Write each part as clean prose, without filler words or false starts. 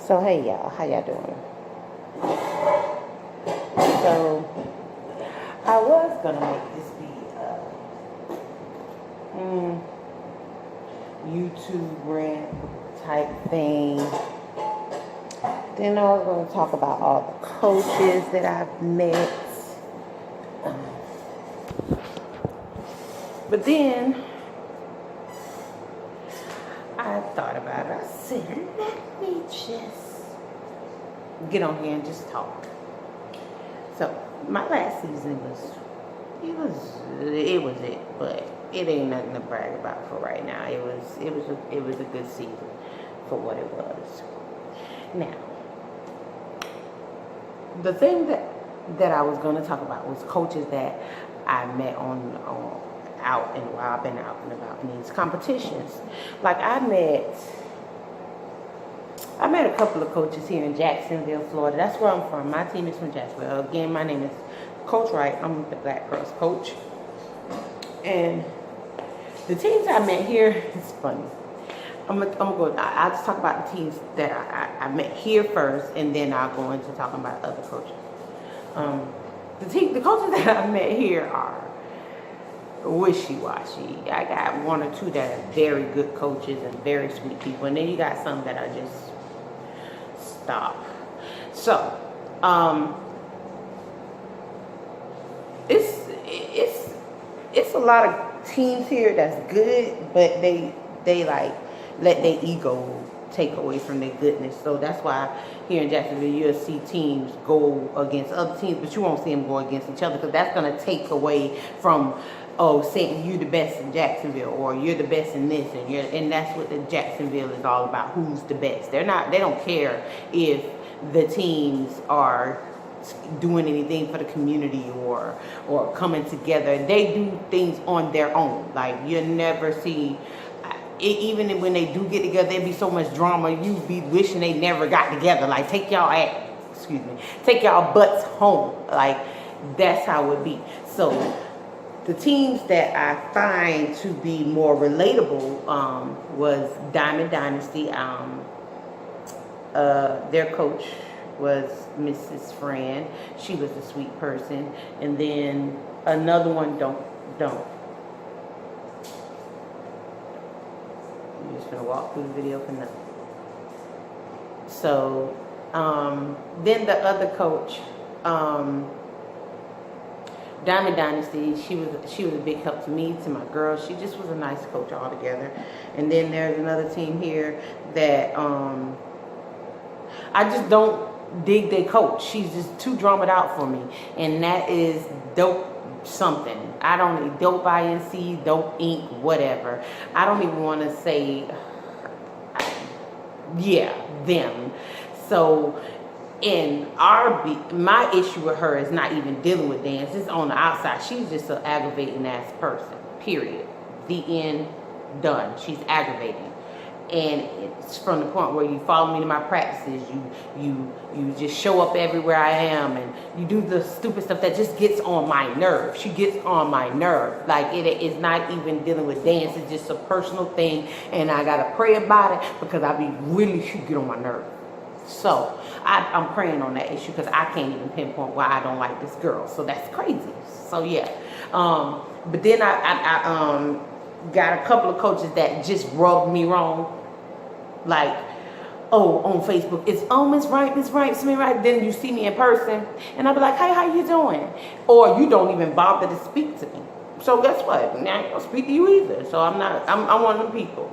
So hey y'all, how y'all doing? So I was gonna make this be YouTube rant type thing. Then I was gonna talk about all the coaches that I've met. But then I thought about it. I said, let me just get on here and just talk. So my last season it was it, but it ain't nothing to brag about for right now. It was a good season for what it was. Now, the thing that I was going to talk about was coaches that I met on out and while I've been out and about in these competitions. Like I met a couple of coaches here in Jacksonville, Florida. That's where I'm from. My team is from Jacksonville. Again, my name is Coach Wright. I'm the Black Girls coach. And the teams I met here, it's funny. I'll just talk about the teams that I met here first, and then I'll go into talking about other coaches. The coaches that I met here are wishy-washy. I got one or two that are very good coaches and very sweet people, and then you got some that are just stop. So, it's a lot of teams here that's good, but they like let their ego take away from their goodness. So that's why here in Jacksonville you'll see teams go against other teams, but you won't see them go against each other, because that's going to take away from saying you're the best in Jacksonville, or you're the best in this, and that's what the Jacksonville is all about. Who's the best? They don't care if the teams are doing anything for the community or coming together. They do things on their own. Like you never see. Even when they do get together, there be so much drama. You be wishing they never got together. Like take y'all butts home. Like that's how it be. So the teams that I find to be more relatable was Diamond Dynasty. Their coach was Mrs. Fran. She was a sweet person. And then another one, don't. I'm just gonna walk through the video for nothing. So then the other coach, Diamond Dynasty, she was a big help to me, to my girls. She just was a nice coach altogether. And then there's another team here that I just don't dig their coach. She's just too dramaed out for me, and that is Dope something. I don't need Dope INC, Dope Inc, whatever. I don't even want to say, them. So in my issue with her is not even dealing with dance. It's on the outside. She's just an aggravating ass person. Period. The end. Done. She's aggravating. And it's from the point where you follow me to my practices, you just show up everywhere I am, and you do the stupid stuff that just gets on my nerve. She gets on my nerve. Like it is not even dealing with dance. It's just a personal thing, and I gotta pray about it because she get on my nerve. So I'm praying on that issue because I can't even pinpoint why I don't like this girl. So that's crazy. So yeah, but then I got a couple of coaches that just rubbed me wrong. Like, on Facebook, it's Miss Wright, Miss Wright. Then you see me in person, and I'll be like, hey, how you doing? Or you don't even bother to speak to me. So guess what? Now I ain't gonna speak to you either. So I'm one of them people.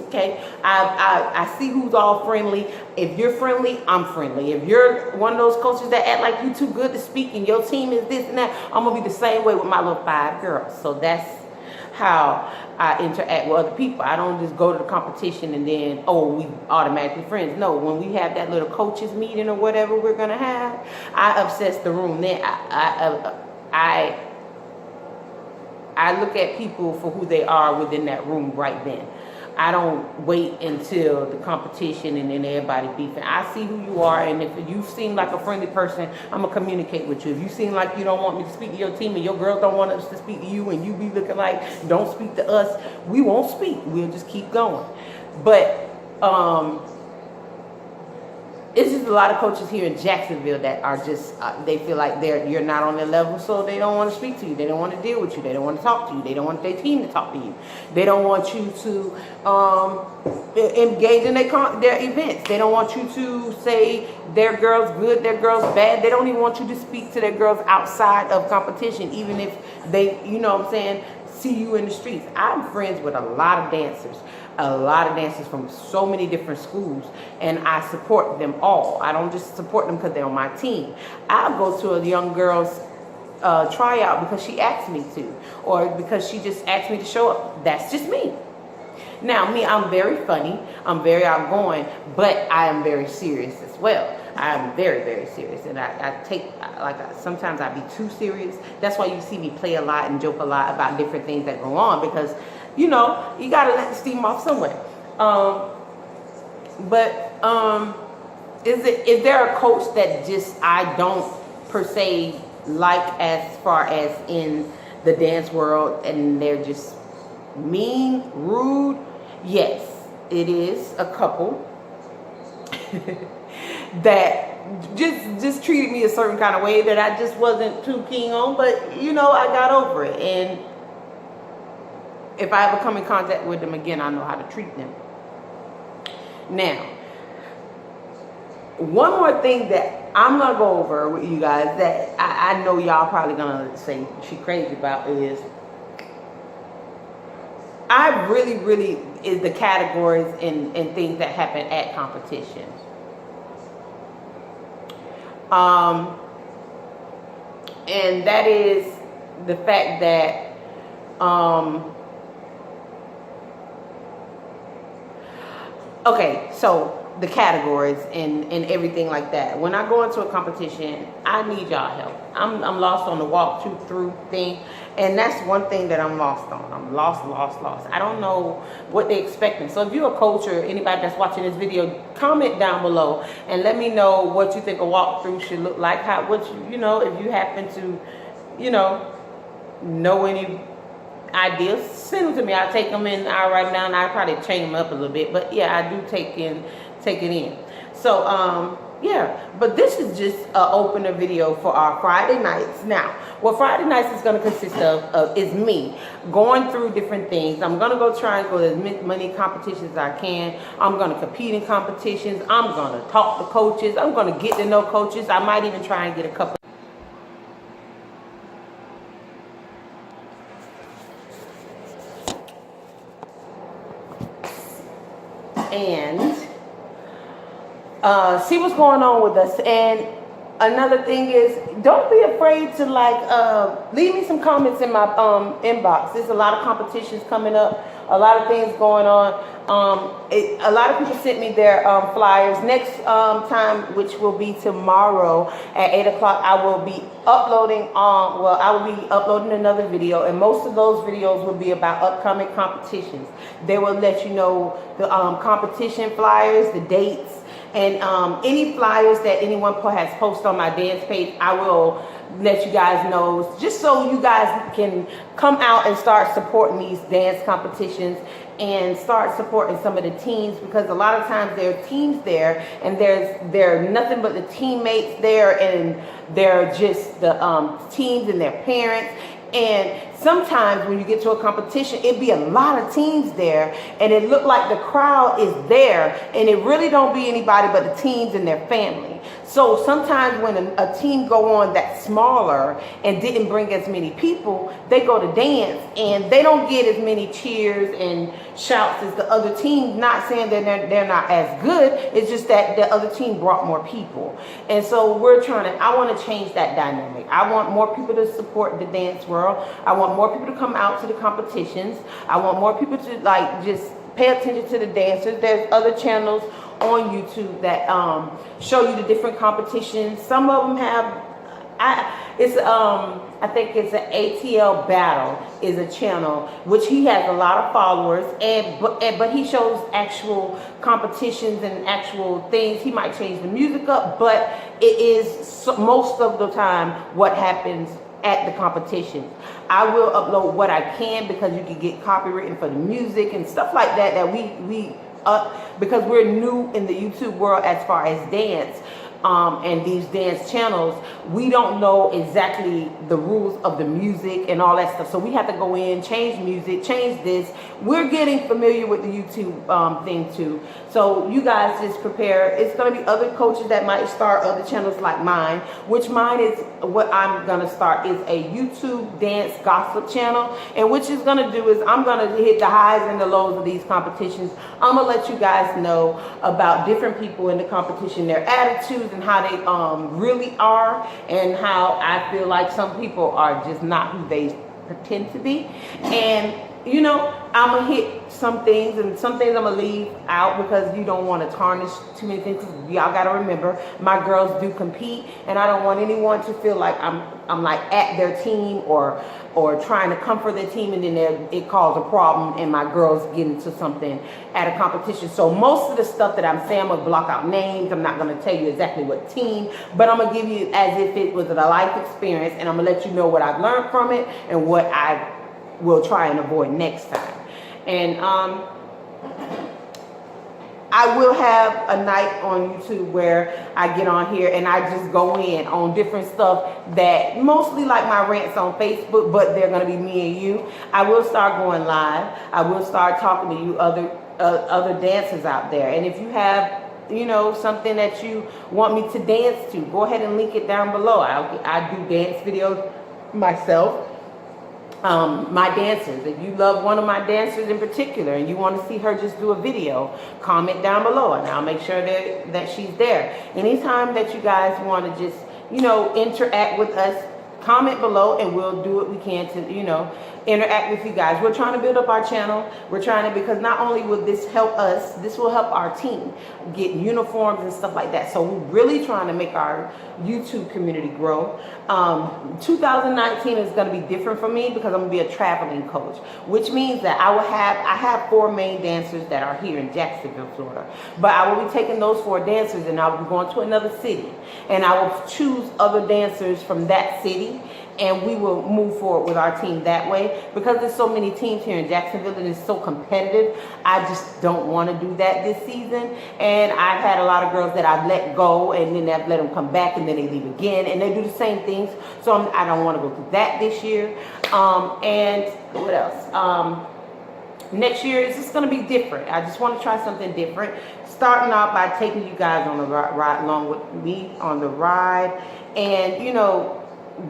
Okay, I see who's all friendly. If you're friendly, I'm friendly. If you're one of those coaches that act like you too good to speak and your team is this and that, I'm gonna be the same way with my little 5 girls. So that's how I interact with other people. I don't just go to the competition and then we automatically friends. No, when we have that little coaches meeting or whatever we're gonna have, I obsess the room. Then I look at people for who they are within that room right then. I don't wait until the competition and then everybody beefing. I see who you are, and if you seem like a friendly person, I'm going to communicate with you. If you seem like you don't want me to speak to your team and your girls don't want us to speak to you and you be looking like don't speak to us, we won't speak. We'll just keep going. But it's just a lot of coaches here in Jacksonville that are just they feel like you're not on their level, so they don't want to speak to you. They don't want to deal with you. They don't want to talk to you. They don't want their team to talk to you. They don't want you to engage in their events. They don't want you to say their girl's good, their girl's bad. They don't even want you to speak to their girls outside of competition, even if they, you know what I'm saying, see you in the streets. I'm friends with a lot of dancers from so many different schools, and I support them all. I don't just support them because they're on my team. I'll go to a young girl's tryout because she asked me to, or because she just asked me to show up. That's just me. Now, me, I'm very funny, I'm very outgoing, but I am very serious as well. I am very, very serious, and I take, sometimes I be too serious. That's why you see me play a lot and joke a lot about different things that go on, because, you know, you got to let the steam off somewhere. Is there a coach that just I don't per se like as far as in the dance world, and they're just mean, rude? Yes, it is a couple that just treated me a certain kind of way that I just wasn't too keen on, but you know, I got over it, and if I ever come in contact with them again, I know how to treat them. Now, one more thing that I'm gonna go over with you guys that I know y'all probably gonna say she crazy about is I really is the categories and things that happen at competitions. And that is the fact that okay, so the categories and everything like that. When I go into a competition, I need y'all help. I'm lost on the walk through thing, and that's one thing that I'm lost on. I'm lost. I don't know what they're expecting. So if you're a coach or anybody that's watching this video, comment down below and let me know what you think a walkthrough should look like. You know, if you happen to, you know any ideas, send them to me. I'll take them in. I'll write them down. I'll probably change them up a little bit, but yeah, I do take it in. So yeah, but this is just an opener video for our Friday nights. Now, what Friday nights is going to consist of is me going through different things. I'm going to go try and go to as many competitions as I can. I'm going to compete in competitions. I'm going to talk to coaches. I'm going to get to know coaches. I might even try and get a couple. And see what's going on with us. And another thing is, don't be afraid to leave me some comments in my inbox. There's a lot of competitions coming up, a lot of things going on. A lot of people sent me their flyers. Next time, which will be tomorrow at 8 o'clock, I will be uploading another video, and most of those videos will be about upcoming competitions. They will let you know the competition flyers, the dates, and any flyers that anyone has posted on my dance page. I will let you guys know, just so you guys can come out and start supporting these dance competitions and start supporting some of the teams, because a lot of times there are teams there and there are nothing but the teammates there, and they're just the teams and their parents. And sometimes when you get to a competition, it'd be a lot of teams there, and it look like the crowd is there, and it really don't be anybody but the teams and their family. So sometimes when a team go on that's smaller and didn't bring as many people, they go to dance and they don't get as many cheers and shouts as the other team. Not saying that they're not as good, it's just that the other team brought more people. And so I want to change that dynamic. I want more people to support the dance world. I want more people to come out to the competitions. I want more people to just pay attention to the dancers. There's other channels on YouTube that show you the different competitions. Some of them have, I think it's an ATL Battle is a channel which he has a lot of followers, but he shows actual competitions and actual things. He might change the music up, but it is most of the time what happens at the competition. I will upload what I can, because you can get copywritten for the music and stuff like that we because we're new in the YouTube world as far as dance, and these dance channels, we don't know exactly the rules of the music and all that stuff. So we have to go in, change music, change this. We're getting familiar with the YouTube thing too. So you guys just prepare. It's going to be other coaches that might start other channels like mine, which mine is what I'm going to start is a YouTube dance gossip channel. And what it's going to do is I'm going to hit the highs and the lows of these competitions. I'm going to let you guys know about different people in the competition, their attitudes, and how they really are, and how I feel like some people are just not who they pretend to be. And you know, I'm gonna hit some things, and some things I'm gonna leave out because you don't want to tarnish too many things. Y'all gotta remember, my girls do compete, and I don't want anyone to feel like I'm like at their team or trying to comfort their team, and then it causes a problem and my girls get into something at a competition. So most of the stuff that I'm saying, I'm gonna block out names. I'm not gonna tell you exactly what team, but I'm gonna give you as if it was a life experience, and I'm gonna let you know what I've learned from it and what I will try and avoid next time. And I will have a night on YouTube where I get on here and I just go in on different stuff that mostly like my rants on Facebook, but they're going to be me and you. I will start going live. I will start talking to you other dancers out there. And if you have, you know, something that you want me to dance to, go ahead and link it down below. I do dance videos myself. My dancers, if you love one of my dancers in particular and you want to see her just do a video, comment down below and I'll make sure that she's there. Anytime that you guys want to just, you know, interact with us, comment below and we'll do what we can to, you know, interact with you guys. We're trying to build up our channel. We're trying to, because not only will this help us, this will help our team get uniforms and stuff like that. So we're really trying to make our YouTube community grow. 2019 is going to be different for me because I'm going to be a traveling coach, which means that I have 4 main dancers that are here in Jacksonville, Florida. But I will be taking those 4 dancers and I'll be going to another city, and I will choose other dancers from that city, and we will move forward with our team that way. Because there's so many teams here in Jacksonville and it's so competitive, I just don't want to do that this season. And I've had a lot of girls that I've let go and then I've let them come back and then they leave again and they do the same things. So I don't want to go through that this year. And what else? Next year is just going to be different. I just want to try something different. Starting out by taking you guys on the ride along with me on the ride, and you know,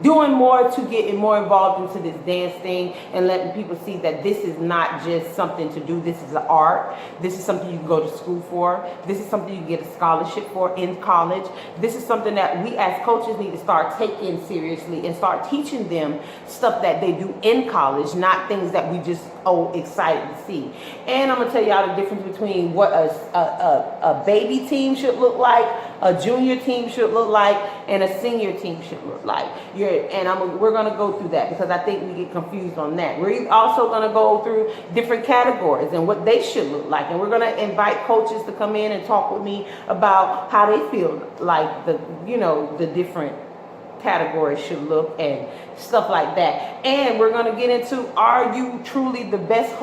doing more to get more involved into this dance thing and letting people see that this is not just something to do. This is an art. This is something you can go to school for. This is something you can get a scholarship for in college. This is something that we as coaches need to start taking seriously and start teaching them stuff that they do in college, not things that we just excited to see. And I'm gonna tell y'all the difference between what a baby team should look like, a junior team should look like, and a senior team should look like. We're going to go through that because I think we get confused on that. We're also going to go through different categories and what they should look like. And we're going to invite coaches to come in and talk with me about how they feel like the different categories should look and stuff like that. And we're going to get into, are you truly the best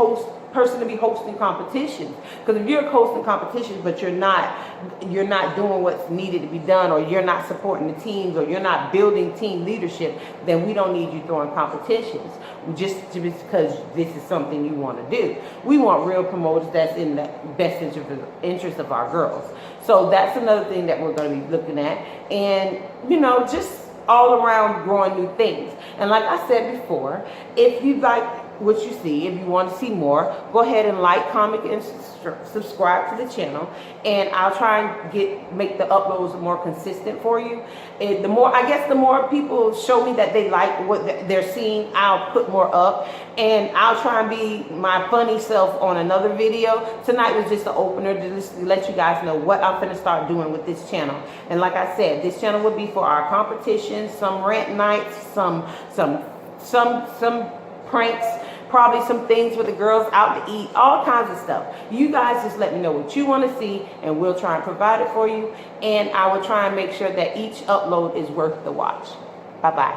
person to be hosting competitions? Because if you're hosting competitions but you're not doing what's needed to be done, or you're not supporting the teams, or you're not building team leadership, then we don't need you throwing competitions just because this is something you want to do. We want real promoters that's in the best interest of our girls. So that's another thing that we're going to be looking at, and you know, just all around growing new things. And like I said before, if you like what you see, if you want to see more, go ahead and like, comment, and subscribe to the channel, and I'll try and make the uploads more consistent for you. And the more people show me that they like what they're seeing, I'll put more up, and I'll try and be my funny self on another video. Tonight was just an opener to just let you guys know what I'm going to start doing with this channel. And like I said, this channel will be for our competitions, some rant nights, some pranks, probably some things with the girls out to eat, all kinds of stuff. You guys just let me know what you want to see and we'll try and provide it for you. And I will try and make sure that each upload is worth the watch. Bye-bye.